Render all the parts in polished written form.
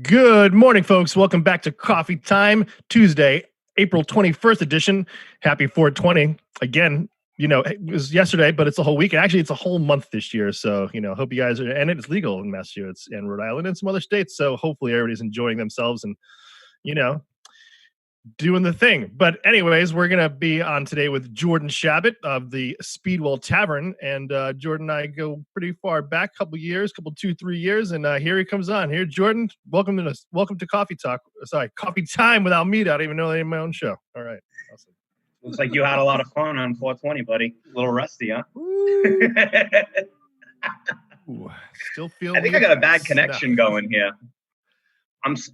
Good morning, folks. Welcome back to Coffee Time, Tuesday, April 21st edition. Happy 420. Again, it was yesterday, but it's a whole week. Actually, it's a whole month this year. So, hope you guys are, and it's legal in Massachusetts and Rhode Island and some other states. So hopefully everybody's enjoying themselves and, you know, doing the thing. But anyways, we're going to be on today with Jordan Chabot of the Speedwell Tavern. And Jordan and I go pretty far back, couple 2-3 years. And here he comes on. Here, Jordan, welcome to Coffee Talk. Sorry, Coffee Time with Almeida. I don't even know the name of my own show. All right. Awesome. Looks like you had a lot of fun on 420, buddy. A little rusty, huh? Ooh, still feel. I think I got a bad connection going here.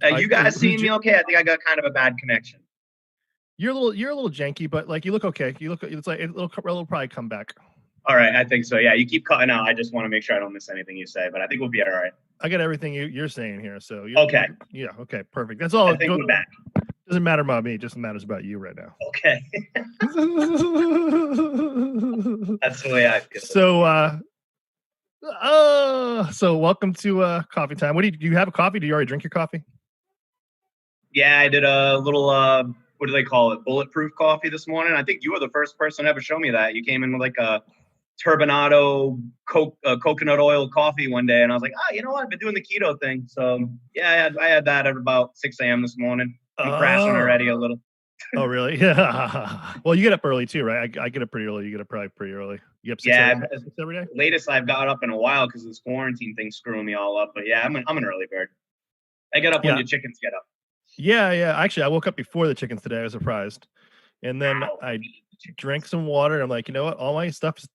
You guys seeing me okay? I think I got kind of a bad connection. You're a little janky, but like you look okay. It's like it'll probably come back. All right, I think so. Yeah, you keep cutting out. I just want to make sure I don't miss anything you say, but I think we'll be all right. I got everything you're saying here, so okay. Yeah, okay, perfect. That's all. I think we're back. Doesn't matter about me; it just matters about you right now. Okay. That's the way I feel. So welcome to Coffee Time. Do you have a coffee? Do you already drink your coffee? Yeah, I did a little what do they call it? Bulletproof coffee this morning. I think you were the first person to ever show me that. You came in with like a turbinado coconut oil coffee one day, and I was like, you know what? I've been doing the keto thing. So yeah, I had that at about 6 a.m. this morning. I'm crashing already a little. Oh, really? Yeah. Well, you get up early too, right? I get up pretty early. You get up probably pretty early. You up 6 every day? Latest I've got up in a while because this quarantine thing's screwing me all up. But yeah, I'm an early bird. I get up when your chickens get up. Yeah. Actually, I woke up before the chickens today. I was surprised. And then I drank some water. And I'm like, you know what? All my stuff is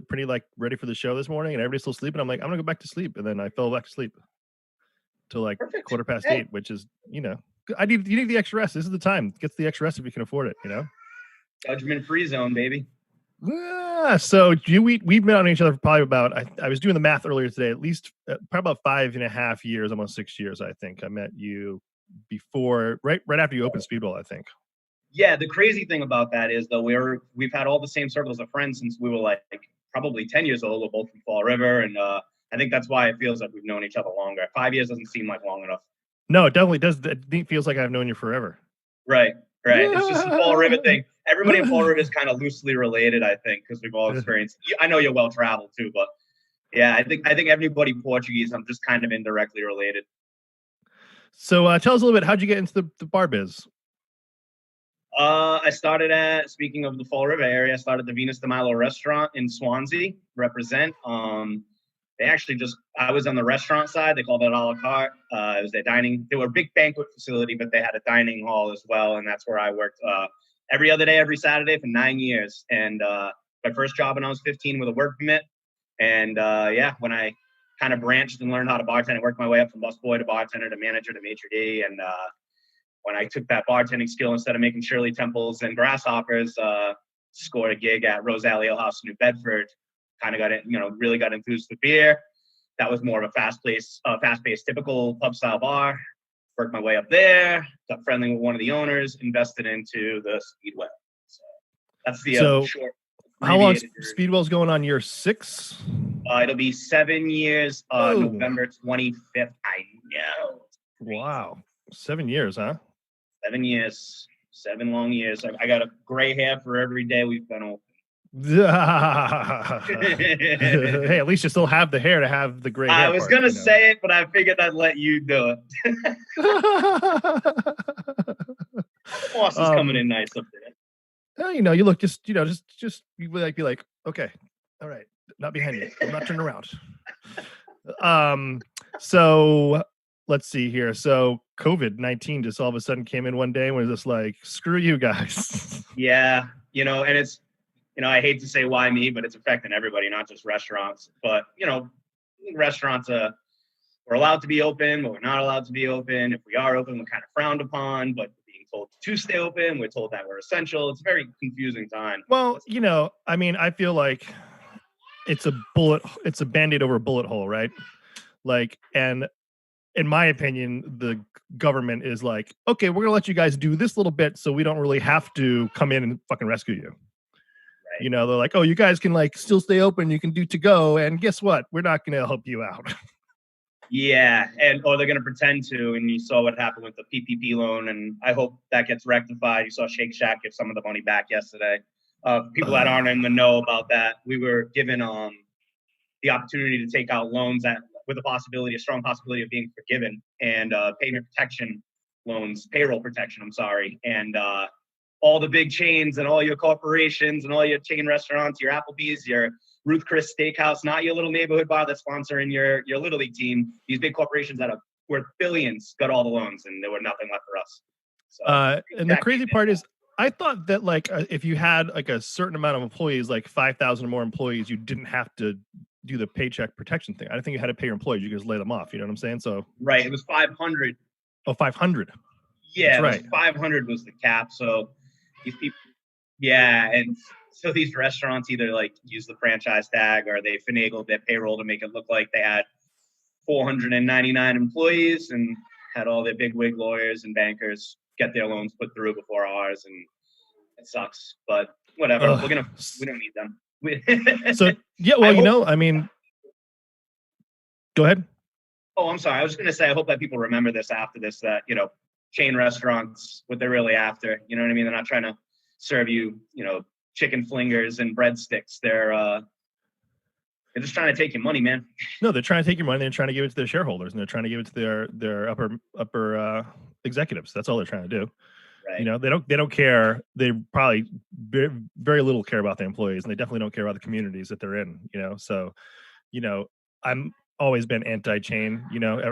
pretty like ready for the show this morning. And everybody's still sleeping. I'm like, I'm going to go back to sleep. And then I fell back to sleep till like 8:15, which is, you need the extra rest. This is the time. Get the extra rest if you can afford it, Judgment-free zone, baby. So we've been on each other for probably about, I was doing the math earlier today, at least probably about 5.5 years, almost 6 years, I think. I met you before, right after you opened Speedwell, I think. Yeah, the crazy thing about that is, though, we've had all the same circles of friends since we were like probably 10 years old. We're both from Fall River, and I think that's why it feels like we've known each other longer. 5 years doesn't seem like long enough. No, it definitely does. It feels like I've known you forever. Right. It's just the Fall River thing. Everybody in Fall River is kind of loosely related, I think, because we've all experienced. I know you're well traveled too, but yeah, I think everybody Portuguese, I'm just kind of indirectly related. So tell us a little bit. How'd you get into the Bar Biz? I started speaking of the Fall River area, I started the Venus de Milo restaurant in Swansea. Represent. They actually I was on the restaurant side. They called it a la carte. It was their dining. They were a big banquet facility, but they had a dining hall as well. And that's where I worked every other day, every Saturday for 9 years. And my first job when I was 15 with a work permit. And when I kind of branched and learned how to bartend, I worked my way up from busboy to bartender to manager to maitre d'. And when I took that bartending skill, instead of making Shirley Temples and Grasshoppers, scored a gig at Rose Alley Ale House in New Bedford. Kind of got it, really got enthused with beer. That was more of a fast-paced, typical pub-style bar. Worked my way up there, got friendly with one of the owners, invested into the Speedwell. So that's the short. How long Speedwell's going on? Year 6? It'll be 7 years. November 25th. I know. Wow, 7 years, huh? 7 years, 7 long years. I got a gray hair for every day we've been open. Hey, at least you still have the hair to have the gray hair. I was going to say it, but I figured I'd let you do it. The boss is coming in nice up there. You look just you be like, okay, all right, not behind you. I'm not turning around. So let's see here. So COVID-19 just all of a sudden came in one day and was just like, screw you guys. Yeah, and it's, I hate to say why me, but it's affecting everybody, not just restaurants. But, restaurants, we're allowed to be open, but we're not allowed to be open. If we are open, we're kind of frowned upon, but being told to stay open, we're told that we're essential. It's a very confusing time. Well, I feel like it's a Band-Aid over a bullet hole, right? Like, and in my opinion, the government is like, okay, we're going to let you guys do this little bit so we don't really have to come in and fucking rescue you. They're like, oh, you guys can like still stay open. You can do to go. And guess what? We're not going to help you out. Yeah, or they're going to pretend to, and you saw what happened with the PPP loan, and I hope that gets rectified. You saw Shake Shack give some of the money back yesterday. People that aren't in the know about that, we were given the opportunity to take out loans with a strong possibility of being forgiven, and payment protection loans, payroll protection. I'm sorry, and all the big chains and all your corporations and all your chain restaurants, your Applebee's, your Ruth Chris Steakhouse, not your little neighborhood bar that's sponsoring your Little League team. These big corporations that are worth billions got all the loans, and there were nothing left for us. So, and the crazy part is, I thought that like if you had like a certain amount of employees, like 5,000 or more employees, you didn't have to do the paycheck protection thing. I didn't think you had to pay your employees. You could just lay them off. You know what I'm saying? So right, it was 500. Oh, 500. Yeah, right. 500 was the cap. So these people, yeah, and so these restaurants either like use the franchise tag or they finagled their payroll to make it look like they had 499 employees and had all their big wig lawyers and bankers get their loans put through before ours, and it sucks. But whatever, we don't need them. So yeah, well, I mean, go ahead. Oh, I'm sorry. I was just gonna say, I hope that people remember this after this. That chain restaurants, what they're really after. You know what I mean? They're not trying to serve you, chicken flingers and breadsticks. They're just trying to take your money, man. No, they're trying to take your money. They're trying to give it to their shareholders, and they're trying to give it to their upper executives. That's all they're trying to do. Right. They don't care. They probably very little care about their employees, and they definitely don't care about the communities that they're in. So I'm always been anti-chain.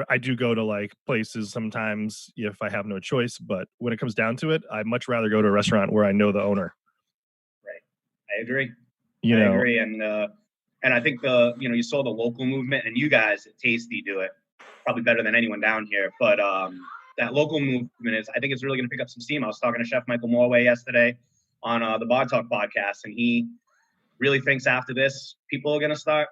I do go to like places sometimes if I have no choice, but when it comes down to it, I'd much rather go to a restaurant where I know the owner. Right. I agree. I agree. And I think you saw the local movement, and you guys at Tasty do it probably better than anyone down here. But that local movement I think it's really going to pick up some steam. I was talking to Chef Michael Morway yesterday on the Bar Talk podcast, and he really thinks after this, people are going to start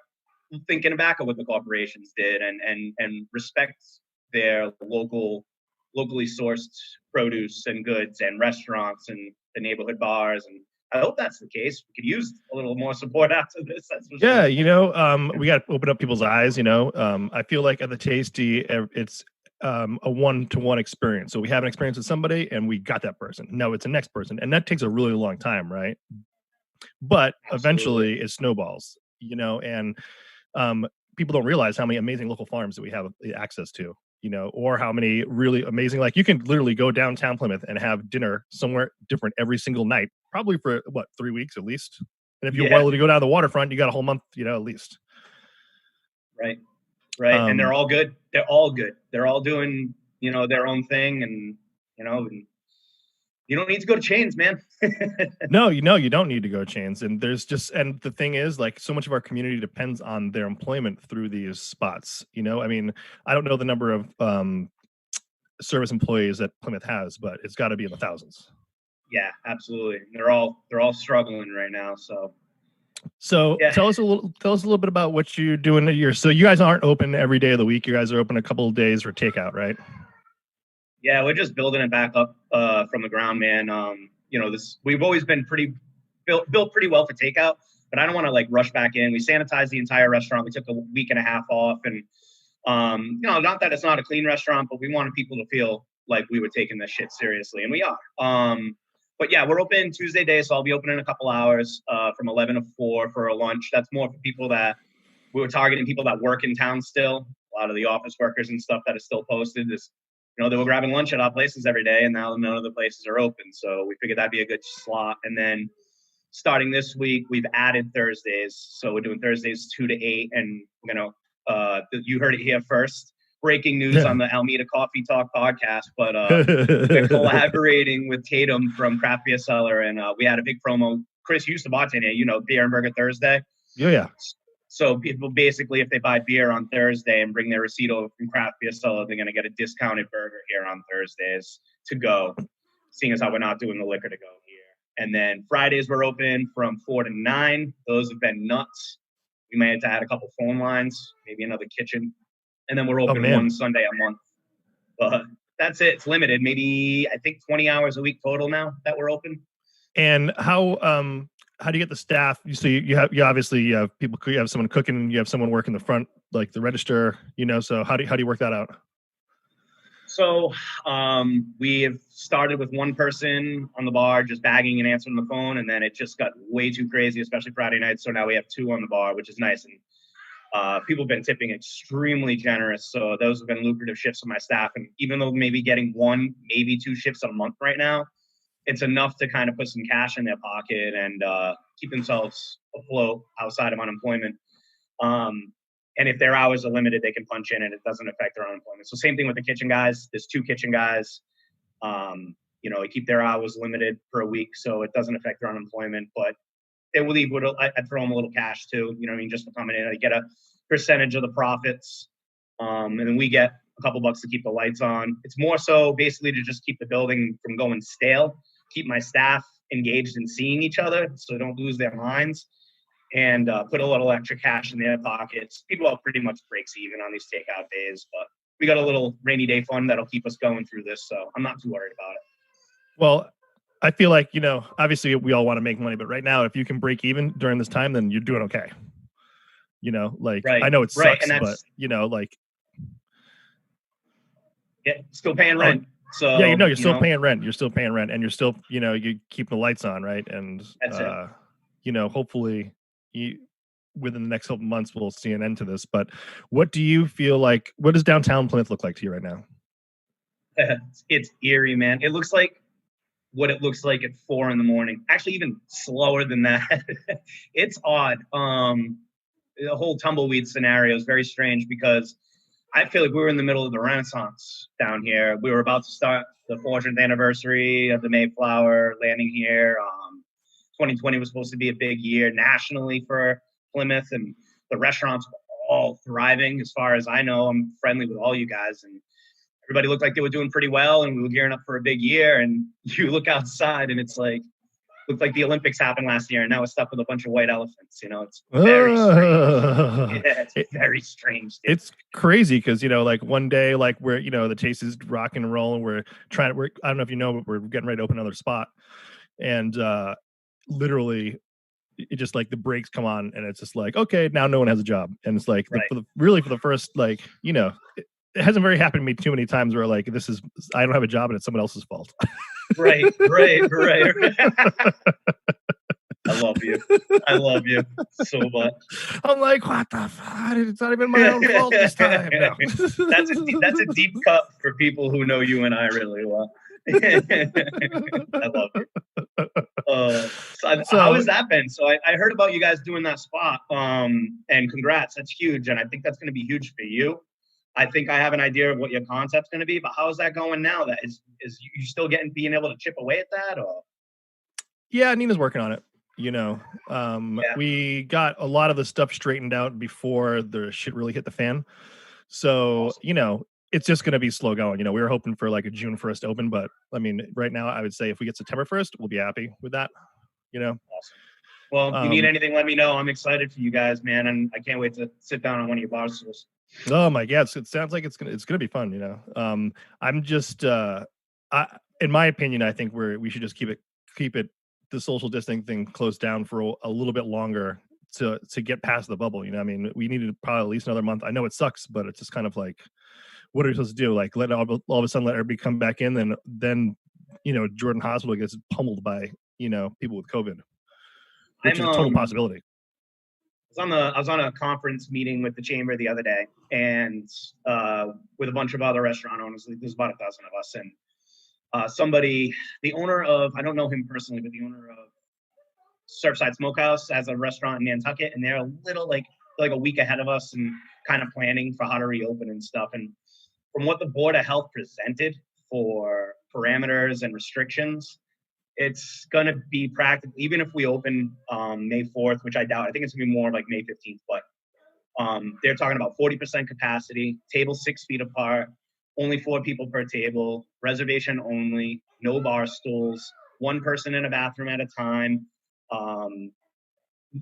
thinking back of what the corporations did and respect their locally sourced produce and goods and restaurants and the neighborhood bars. And I hope that's the case. We could use a little more support after this. That's for sure. We got to open up people's eyes. I feel like at the Tasty, it's a one-to-one experience. So we have an experience with somebody and we got that person. No, it's the next person. And that takes a really long time, right? But eventually it snowballs, and people don't realize how many amazing local farms that we have access to, or how many really amazing, like you can literally go downtown Plymouth and have dinner somewhere different every single night, probably for 3 weeks at least. And if you're willing to go down the waterfront, you got a whole month, at least. Right. And they're all good. They're all good. They're all doing, their own thing. And, you don't need to go to chains, man. No, you don't need to go to chains. And and the thing is, like, so much of our community depends on their employment through these spots. I mean, I don't know the number of service employees that Plymouth has, but it's got to be in the thousands. Yeah, absolutely. They're all struggling right now. So yeah. Tell us a little bit about what you're doing at so you guys aren't open every day of the week. You guys are open a couple of days for takeout, right? Yeah, we're just building it back up from the ground, man. We've always been built pretty well for takeout, but I don't want to like rush back in. We sanitized the entire restaurant. We took a week and a half off, and not that it's not a clean restaurant, but we wanted people to feel like we were taking this shit seriously, and we are. But yeah, we're open Tuesday day, so I'll be open in a couple hours from 11 to 4 for a lunch. That's more for people that we were targeting, people that work in town still. A lot of the office workers and stuff that is still posted. They were grabbing lunch at our places every day, and now none of the places are open. So we figured that'd be a good slot. And then starting this week, we've added Thursdays. So we're doing Thursdays 2 to 8, and we're gonna. You heard it here first. Breaking news on the Almeida Coffee Talk podcast, but we're collaborating with Tatum from Craft Beer Cellar, and we had a big promo. Chris used to bartend here, Beer and Burger Thursday. Yeah. So people basically, if they buy beer on Thursday and bring their receipt over from Craft Beer Cellar, they're going to get a discounted burger here on Thursdays to go, seeing as how we're not doing the liquor to go here. And then Fridays we're open from 4 to 9. Those have been nuts. We may have to add a couple phone lines, maybe another kitchen. And then we're open one Sunday a month. But that's it. It's limited. Maybe, I think, 20 hours a week total now that we're open. And how how do you get the staff? You obviously you have people, you have someone cooking, you have someone working the front, like the register, so how do you work that out? So we have started with one person on the bar just bagging and answering the phone, and then it just got way too crazy, especially Friday nights. So now we have two on the bar, which is nice. And people have been tipping extremely generous. So those have been lucrative shifts for my staff. And even though maybe getting one, maybe two shifts a month right now, it's enough to kind of put some cash in their pocket and keep themselves afloat outside of unemployment. And if their hours are limited, they can punch in and it doesn't affect their unemployment. So same thing with the kitchen guys. There's two kitchen guys. They keep their hours limited per a week, so it doesn't affect their unemployment. But they will leave with I'd throw them a little cash too. Just for coming in. I get a percentage of the profits, and then we get a couple bucks to keep the lights on. It's more so basically to just keep the building from going stale, keep my staff engaged in seeing each other so they don't lose their minds, and put a little extra cash in their pockets. People are pretty much breaks even on these takeout days, but we got a little rainy day fund that'll keep us going through this, so I'm not too worried about it. Well, I feel like, obviously we all want to make money, but right now, if you can break even during this time, then you're doing okay. Right. I know it sucks, right. And but still paying rent. So yeah, you're still paying rent. You're still paying rent, and you're still, you keep the lights on, right? And that's it. Hopefully, within the next couple months, we'll see an end to this. But what do you feel like? What does downtown Plymouth look like to you right now? It's eerie, man. It looks like what it looks like at 4 a.m. Actually, even slower than that. It's odd. The whole tumbleweed scenario is very strange because I feel like we were in the middle of the Renaissance down here. We were about to start the 400th anniversary of the Mayflower landing here. 2020 was supposed to be a big year nationally for Plymouth, and the restaurants were all thriving. As far as I know, I'm friendly with all you guys, and everybody looked like they were doing pretty well, and we were gearing up for a big year. And you look outside, and it's like, looked like the Olympics happened last year, and now we're stuck with a bunch of white elephants. It's very strange. Yeah, it's very strange. Dude. It's crazy because one day, we're the Taste is rock and roll, and we're I don't know if but we're getting ready to open another spot, and literally, it just the brakes come on, and it's just okay, now no one has a job, and it's right. for the first it hasn't very happened to me too many times where I don't have a job and it's someone else's fault. Right. I love you so much. I'm like, what the fuck? It's not even my own fault this time. No. That's a deep cut for people who know you and I really well. I love you. So how has that been? So I heard about you guys doing that spot, and congrats. That's huge, and I think that's going to be huge for you. I think I have an idea of what your concept's going to be, but how is that going now? That is you still being able to chip away at that, or? Yeah, Nina's working on it. We got a lot of the stuff straightened out before the shit really hit the fan. So, awesome. It's just going to be slow going. We were hoping for a June 1st open, but I mean, right now I would say if we get September 1st, we'll be happy with that. Awesome. Well, if you need anything, let me know. I'm excited for you guys, man, and I can't wait to sit down on one of your bar stools. Oh my God! It sounds like it's gonna be fun. I'm just in my opinion, I think we should just keep it the social distancing thing closed down for a little bit longer to get past the bubble. I mean, we needed probably at least another month. I know it sucks, but it's just kind of what are we supposed to do? Let all of a sudden let everybody come back in, then Jordan Hospital gets pummeled by people with COVID, which is a total possibility. I was on a conference meeting with the chamber the other day, and with a bunch of other restaurant owners. There's about 1,000 of us, and the owner of, I don't know him personally, but the owner of Surfside Smokehouse has a restaurant in Nantucket, and they're a little like a week ahead of us and kind of planning for how to reopen and stuff. And from what the Board of Health presented for parameters and restrictions, it's going to be practical, even if we open May 4th, which I doubt. I think it's going to be more like May 15th, but they're talking about 40% capacity, tables 6 feet apart, only 4 people per table, reservation only, no bar stools, 1 person in a bathroom at a time. Come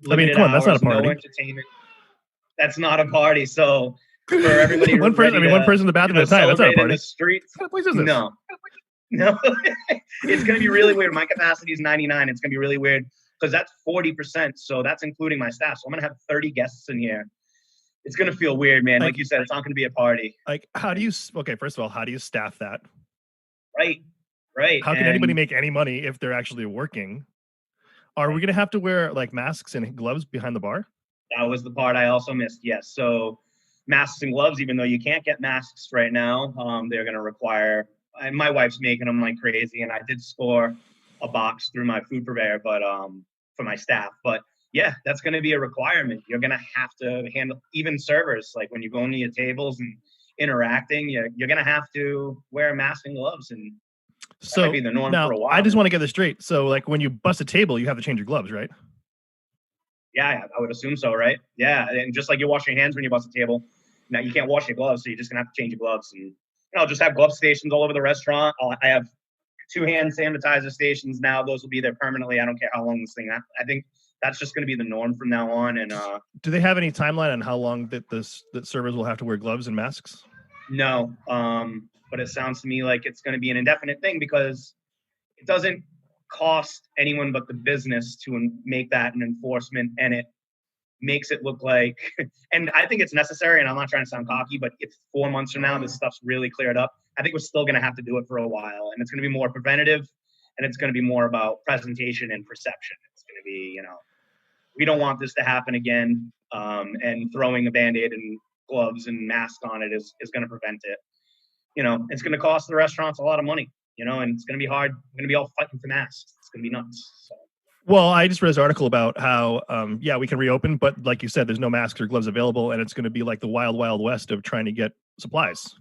on, that's not a party. No entertainment. That's not a party. So for everybody, one person in the bathroom at a time. That's not a party. In the streets. What kind of place is this? No. It's going to be really weird. My capacity is 99. It's going to be really weird because that's 40%. So that's including my staff. So I'm going to have 30 guests in here. It's going to feel weird, man. Like you said, it's not going to be a party. Like, how do you, okay, first of all, how do you staff that? Right. How can anybody make any money if they're actually working? Are we going to have to wear like masks and gloves behind the bar? That was the part I also missed. Yes. So masks and gloves, even though you can't get masks right now, they're going to require, and my wife's making them like crazy. And I did score a box through my food purveyor, but for my staff. But yeah, that's going to be a requirement. You're going to have to handle even servers. Like when you go into your tables and interacting, you're going to have to wear a mask and gloves. And that might be the norm now, for a while. I just want to get this straight. So like when you bust a table, you have to change your gloves, right? Yeah, I would assume so, right? Yeah, and just like you wash your hands when you bust a table, now you can't wash your gloves, so you're just gonna have to change your gloves. And I'll just have glove stations all over the restaurant. I have 2 hand sanitizer stations now. Those will be there permanently. I don't care how long this thing. I think that's just gonna be the norm from now on. And do they have any timeline on how long that servers will have to wear gloves and masks? No, but it sounds to me like it's gonna be an indefinite thing because it doesn't cost anyone but the business to make that an enforcement, and it makes it look like, and I think it's necessary, and I'm not trying to sound cocky, but if 4 months from now this stuff's really cleared up, I think we're still going to have to do it for a while, and it's going to be more preventative, and it's going to be more about presentation and perception. It's going to be, we don't want this to happen again, and throwing a Band-Aid and gloves and masks on it is going to prevent it. It's going to cost the restaurants a lot of money. And it's going to be hard. We're going to be all fighting for masks. It's going to be nuts. So. Well, I just read this article about how, we can reopen, but like you said, there's no masks or gloves available, and it's going to be like the wild, wild west of trying to get supplies.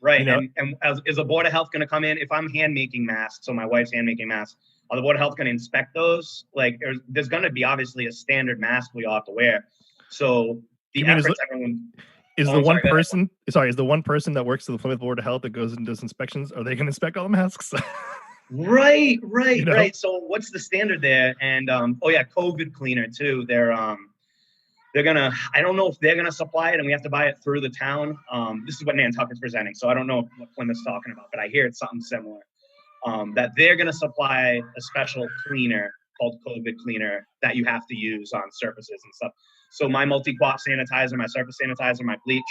Right. And is the Board of Health going to come in? If I'm hand making masks, so my wife's hand making masks, are the Board of Health going to inspect those? Like, there's going to be obviously a standard mask we all have to wear. So the efforts everyone. Is the one person that works for the Plymouth Board of Health that goes and does inspections, are they going to inspect all the masks? Right. So what's the standard there? And COVID cleaner too. They're gonna, I don't know if they're gonna supply it and we have to buy it through the town. This is what Nantucket's presenting, so I don't know what Plymouth's talking about, but I hear it's something similar. That they're gonna supply a special cleaner called COVID cleaner that you have to use on surfaces and stuff. So my multi-quap sanitizer, my surface sanitizer, my bleach,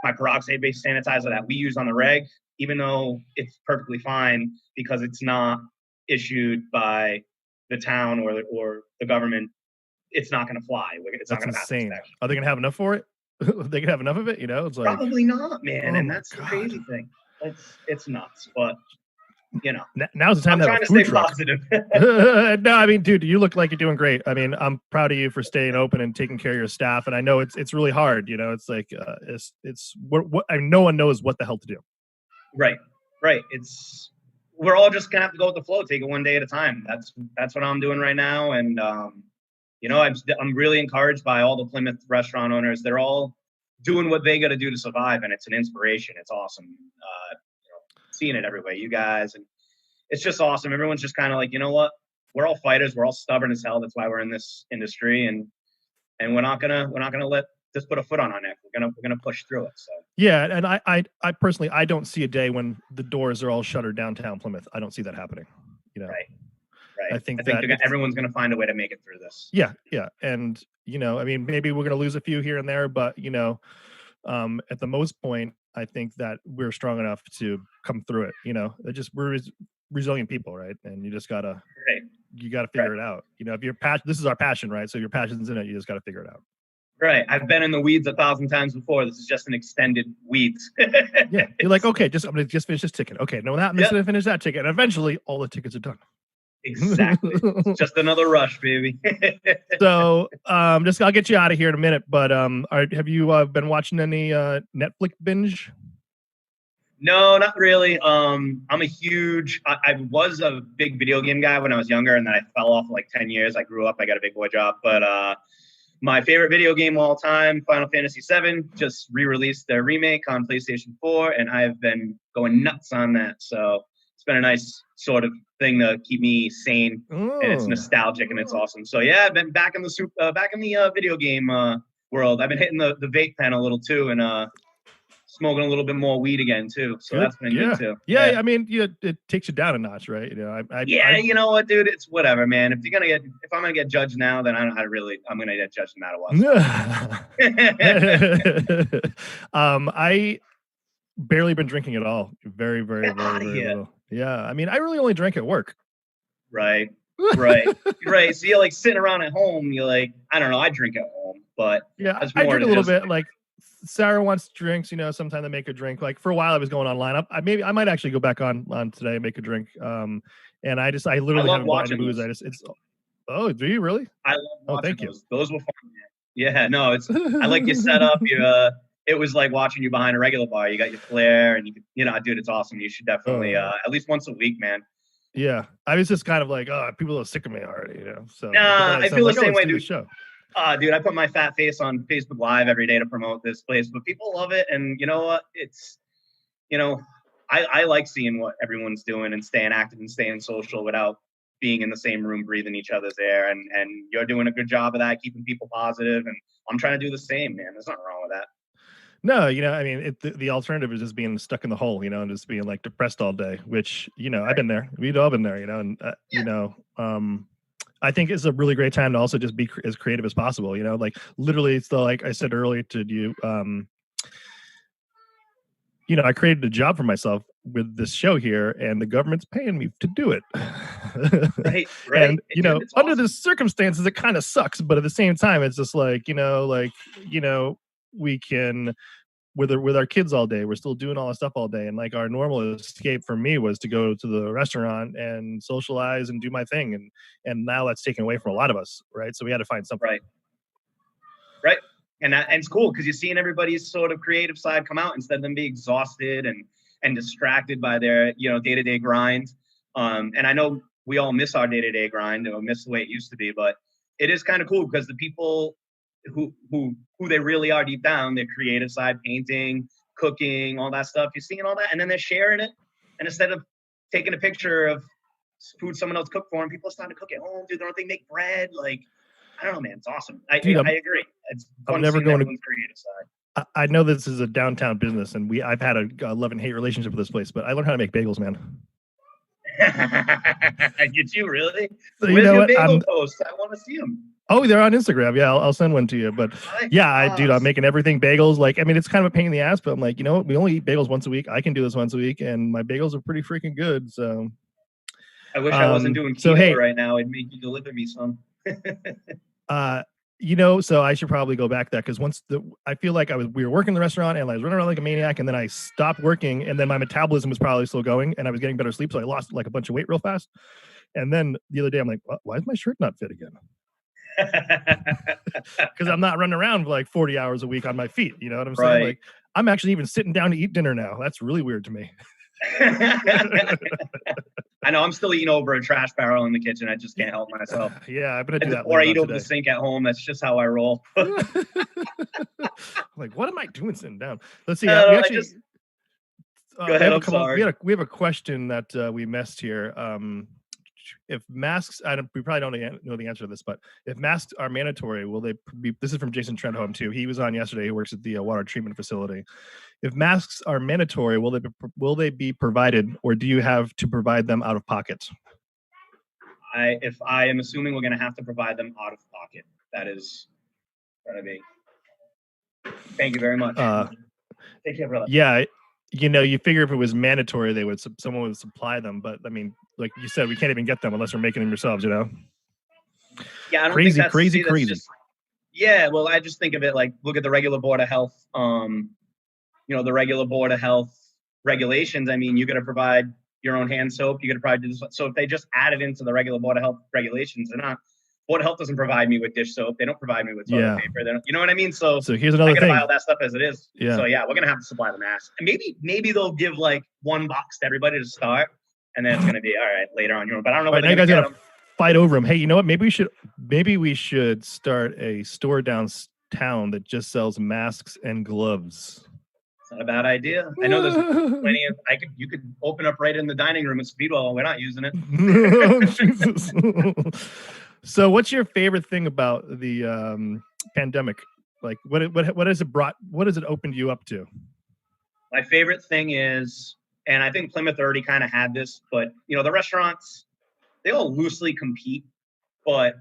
my peroxide-based sanitizer that we use on the reg, even though it's perfectly fine because it's not issued by the town or the government, it's not going to fly. It's that's not going insane. Are they going to have enough for it? They can have enough of it, It's like probably not, man. Oh and that's the crazy thing. It's nuts, but now's the time I'm trying to stay positive. No, I mean, dude, you look like you're doing great. I mean, I'm proud of you for staying open and taking care of your staff. And I know it's really hard. It's like it's what no one knows what the hell to do. Right. We're all just gonna have to go with the flow, take it one day at a time. That's what I'm doing right now. And I'm really encouraged by all the Plymouth restaurant owners. They're all doing what they got to do to survive, and it's an inspiration. It's awesome. Seeing it everywhere, you guys, and it's just awesome. Everyone's just kind of like, you know what? We're all fighters. We're all stubborn as hell. That's why we're in this industry, and we're not gonna let this put a foot on our neck. We're gonna push through it. So yeah, and I personally I don't see a day when the doors are all shuttered downtown Plymouth. I don't see that happening. Right. I think everyone's gonna find a way to make it through this. Yeah, and I mean, maybe we're gonna lose a few here and there, but at the most point, I think that we're strong enough to come through it. We're resilient people, right? And you just gotta figure it out. If you're this is our passion, right? So if your passion's in it, you just gotta figure it out. Right. I've been in the weeds 1,000 times before. This is just an extended weeds. Yeah. You're like, okay, I'm gonna just finish this ticket. Okay, no, I'm just gonna finish that ticket, and eventually all the tickets are done. Exactly. It's just another rush, baby. So, I'll get you out of here in a minute. But have you been watching any Netflix binge? No, not really. I was a big video game guy when I was younger, and then I fell off for like 10 years. I grew up, I got a big boy job. But my favorite video game of all time, Final Fantasy VII, just re-released their remake on PlayStation 4, and I've been going nuts on that. So it's been a nice sort of thing to keep me sane, and it's nostalgic and it's awesome. So yeah, I've been back in the video game world. I've been hitting the vape pen a little too, and smoking a little bit more weed again too. So that's been good too. Yeah. I mean, it takes you down a notch, right? You know, you know what, dude? It's whatever, man. If I'm gonna get judged now, then I'm gonna get judged no matter what. I barely been drinking at all. Very little. Yeah. I mean, I really only drank at work. Right. So you're like sitting around at home. You're like, I don't know. I drink at home, but yeah, I drink a little bit. Like Sarah wants drinks. You know, sometimes I make her drink. Like for a while, I was going online. I might actually go back on today and make a drink. And I literally haven't bought any booze. Oh, do you really? I love watching those. Those were fun. Man. Yeah, no, I like your setup. It was like watching you behind a regular bar. You got your flair, and dude, it's awesome. You should definitely at least once a week, man. Yeah, I was just kind of like, oh, people are sick of me already, you know. So I feel the same way, dude. Show. Dude, I put my fat face on Facebook Live every day to promote this place, but people love it, and you know what? It's, I like seeing what everyone's doing and staying active and staying social without being in the same room, breathing each other's air, and you're doing a good job of that, keeping people positive, and I'm trying to do the same, man. There's nothing wrong with that. No, I mean, the alternative is just being stuck in the hole, and just being like depressed all day, which, I've been there. We've all been there, and, I think it's a really great time to also just be as creative as possible, like literally it's like I said earlier to you, I created a job for myself with this show here and the government's paying me to do it. Right. And, under the circumstances, it kind of sucks, but at the same time, it's just like, we can, with our kids all day, we're still doing all this stuff all day. And like our normal escape for me was to go to the restaurant and socialize and do my thing. And now that's taken away from a lot of us. Right. So we had to find something. Right. And it's cool because you're seeing everybody's sort of creative side come out instead of them being exhausted and distracted by their, day-to-day grind. And I know we all miss our day-to-day grind or miss the way it used to be, but it is kind of cool because the people who they really are deep down, their creative side, painting, cooking, all that stuff, you're seeing all that, and then they're sharing it. And instead of taking a picture of food someone else cooked for them, people are starting to cook at home, do their own thing, make bread. Like, I don't know, man, it's awesome. I agree. It's fun. I'm never going to creative side. I know this is a downtown business, and I've had a love and hate relationship with this place, but I learned how to make bagels, man. Did you really? So, where's your bagel post? I want to see them. Oh, they're on Instagram. Yeah, I'll send one to you. But yeah, dude, I'm making everything bagels. Like, I mean, it's kind of a pain in the ass, but I'm like, we only eat bagels once a week. I can do this once a week, and my bagels are pretty freaking good. So I wish I wasn't doing keto right now. It'd make you deliver me some. So I should probably go back to that because I feel like we were working in the restaurant and I was running around like a maniac, and then I stopped working, and then my metabolism was probably still going, and I was getting better sleep, so I lost like a bunch of weight real fast. And then the other day, I'm like, why is my shirt not fit again? Because I'm not running around for like 40 hours a week on my feet. You know what I'm saying? Like, I'm actually even sitting down to eat dinner now. That's really weird to me. I know I'm still eating over a trash barrel in the kitchen. I just can't help myself. Yeah, I'm gonna do that. Or I eat over the sink at home. That's just how I roll. Like, what am I doing sitting down? Let's see. Go ahead. We have a question that we missed here. If masks, we probably don't know the answer to this, but if masks are mandatory, will they be? This is from Jason Trendholm too. He was on yesterday. He works at the water treatment facility. If masks are mandatory, will they be provided, or do you have to provide them out of pocket? If I am assuming we're going to have to provide them out of pocket, that is going to be. Thank you very much. Take care, brother. Yeah. You figure if it was mandatory, someone would supply them. But I mean, like you said, we can't even get them unless we're making them yourselves, Yeah, I don't crazy, think that's, crazy. Yeah, well, I just think of it like, look at the regular Board of Health. The regular Board of Health regulations. I mean, you got to provide your own hand soap. You got to provide this. So if they just add it into the regular Board of Health regulations, they're not. Board of Health doesn't provide me with dish soap. They don't provide me with toilet paper. They don't, you know what I mean? So here's another thing. I gotta buy all that stuff as it is. Yeah. So yeah, we're gonna have to supply the masks. And maybe they'll give like one box to everybody to start, and then it's gonna be all right later on your own. But I don't know. Now you guys gotta fight over them. Hey, you know what? Maybe we should start a store downtown that just sells masks and gloves. It's not a bad idea. I know there's plenty of. You could open up right in the dining room at Speedwell. We're not using it. Oh, Jesus. So what's your favorite thing about the pandemic? Like what has it brought? What has it opened you up to? My favorite thing is, and I think Plymouth already kind of had this, but the restaurants, they all loosely compete, but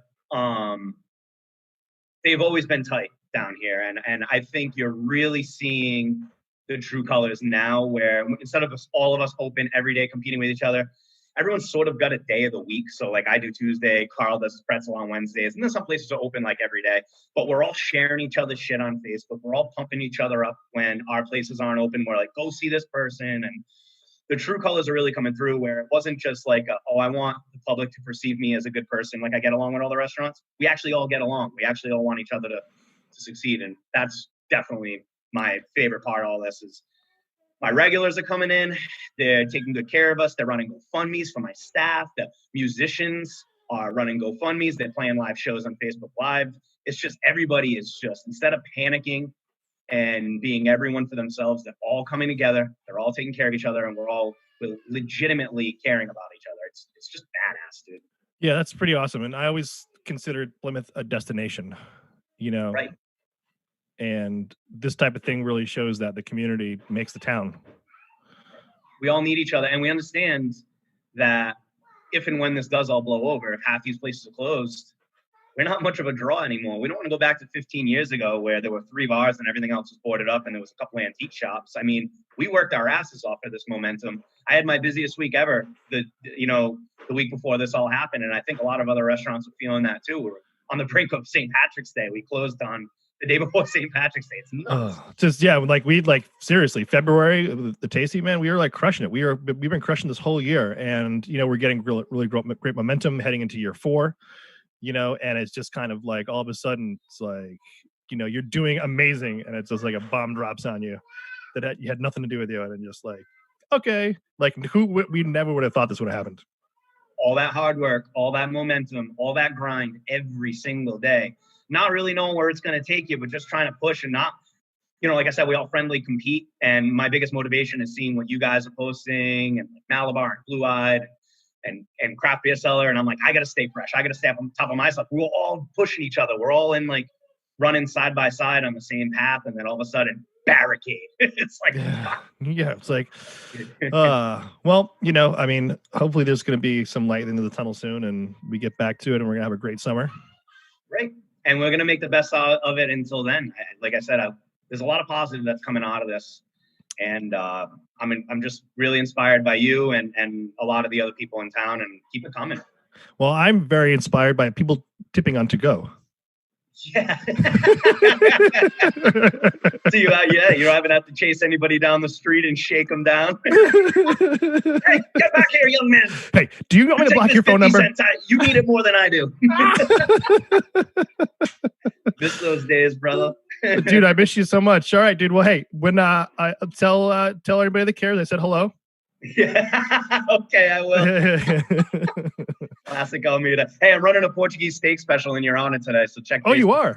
they've always been tight down here. And I think you're really seeing the true colors now, where instead of all of us open every day competing with each other, everyone's sort of got a day of the week. So like I do Tuesday, Carl does his pretzel on Wednesdays, and then some places are open like every day. But we're all sharing each other's shit on Facebook. We're all pumping each other up when our places aren't open. We're like, go see this person. And the true colors are really coming through, where it wasn't just like, I want the public to perceive me as a good person. Like I get along with all the restaurants. We actually all get along. We actually all want each other to succeed. And that's definitely my favorite part of all this is my regulars are coming in. They're taking good care of us. They're running GoFundMes for my staff. The musicians are running GoFundMes. They're playing live shows on Facebook Live. It's just, everybody is just, instead of panicking and being everyone for themselves, they're all coming together. They're all taking care of each other, and we're all legitimately caring about each other. It's just badass, dude. Yeah, that's pretty awesome. And I always considered Plymouth a destination, Right. And this type of thing really shows that the community makes the town. We all need each other, and we understand that if and when this does all blow over, if half these places are closed, we're not much of a draw anymore. We don't want to go back to 15 years ago where there were 3 bars and everything else was boarded up and there was a couple of antique shops. I mean, we worked our asses off for this momentum. I had my busiest week ever the week before this all happened, and I think a lot of other restaurants are feeling that too. We're on the brink of St. Patrick's Day. We closed on the day before St. Patrick's Day. It's nuts. Seriously, February, the Tasty, man, we were like crushing it. We've been crushing this whole year, and we're getting really great momentum heading into year 4. And it's just kind of like all of a sudden it's like, you're doing amazing, and it's just like a bomb drops on you that you had nothing to do with you, and just like, okay, like we never would have thought this would have happened. All that hard work, all that momentum, all that grind every single day, not really knowing where it's going to take you, but just trying to push and not, like I said, we all friendly compete. And my biggest motivation is seeing what you guys are posting and Malabar and Blue Eyed and Craft Beer Cellar. And I'm like, I got to stay fresh. I got to stay up on top of my stuff. We're all pushing each other. We're all in like running side by side on the same path. And then all of a sudden, barricade. It's like, yeah, it's like, well, I mean, hopefully there's going to be some light into the tunnel soon and we get back to it and we're going to have a great summer. Right. And we're going to make the best of it until then. Like I said, there's a lot of positive that's coming out of this. And I'm just really inspired by you and a lot of the other people in town, and keep it coming. Well, I'm very inspired by people tipping on to go. Yeah. So you don't even have to chase anybody down the street and shake them down. Hey, get back here, young man. Hey, do you want me to block your phone number? You need it more than I do. Miss those days, brother. Dude, I miss you so much. All right, dude. Well, hey, when I tell everybody that cares, I said hello. Yeah. Okay, I will. Classic Almeida. Hey, I'm running a Portuguese steak special in your honor today, so check. Oh, you are?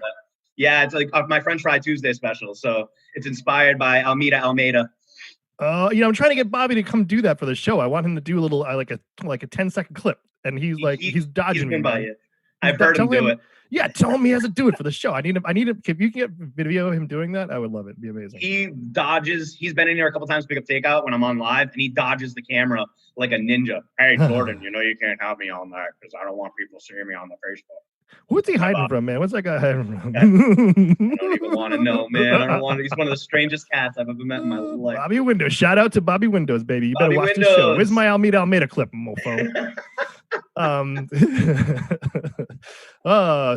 Yeah, it's like my French Fry Tuesday special. So it's inspired by Almeida. I'm trying to get Bobby to come do that for the show. I want him to do a little like a 10-second clip, and he's dodging me. By you. I've heard him do it. Yeah, tell him he has to do it for the show. I need him. If you can get video of him doing that, I would love it. It'd be amazing. He dodges. He's been in here a couple times to pick up takeout when I'm on live, and he dodges the camera like a ninja. Hey, Jordan, you can't have me on that because I don't want people seeing me on the Facebook. What's he hiding from, man? What's that guy hiding from? I don't even want to know, man. I don't want. He's one of the strangest cats I've ever met in my life. Bobby Windows. Shout out to Bobby Windows, baby. You better watch the show. Where's my Almeida clip, mofo?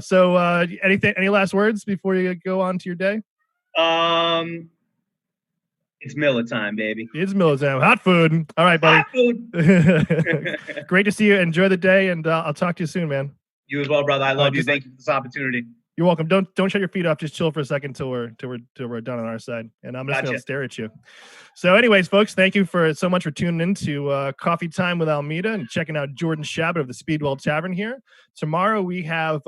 So any last words before you go on to your day? It's Miller time, baby. It's Miller time. Hot food. All right, buddy. Hot food. Great to see you. Enjoy the day, and I'll talk to you soon, man. You as well, brother. I love you. Thank you for this opportunity. You're welcome. Don't shut your feet off. Just chill for a second till we're done on our side, and I'm just gonna stare at you. So, anyways, folks, thank you so much for tuning in to Coffee Time with Almeida and checking out Jordan Chabot of the Speedwell Tavern here. Tomorrow we have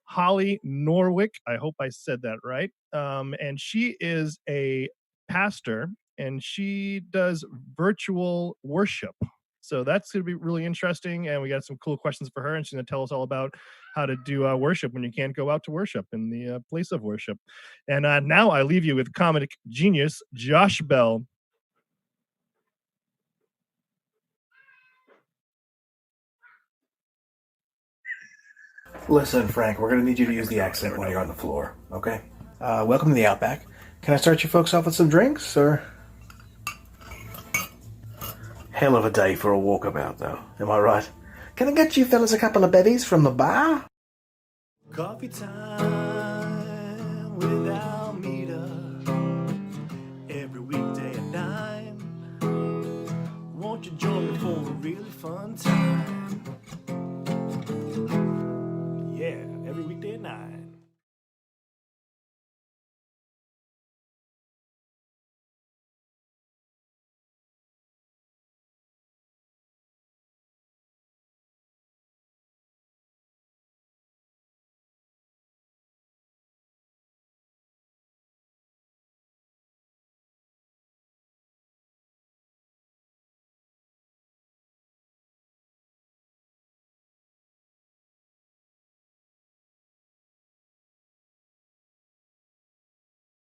Holly Norwick. I hope I said that right. And she is a pastor, and she does virtual worship. So that's going to be really interesting, and we got some cool questions for her, and she's going to tell us all about how to do worship when you can't go out to worship in the place of worship. And now I leave you with comedic genius Josh Bell Listen, Frank, we're going to need you to use the accent when you're on the floor, okay? Welcome to the Outback. Can I start you folks off with some drinks, or? Hell of a day for a walkabout, though. Am I right? Can I get you fellas a couple of bevies from the bar? Coffee time with Almeida. Every weekday at 9. Won't you join me for a really fun time?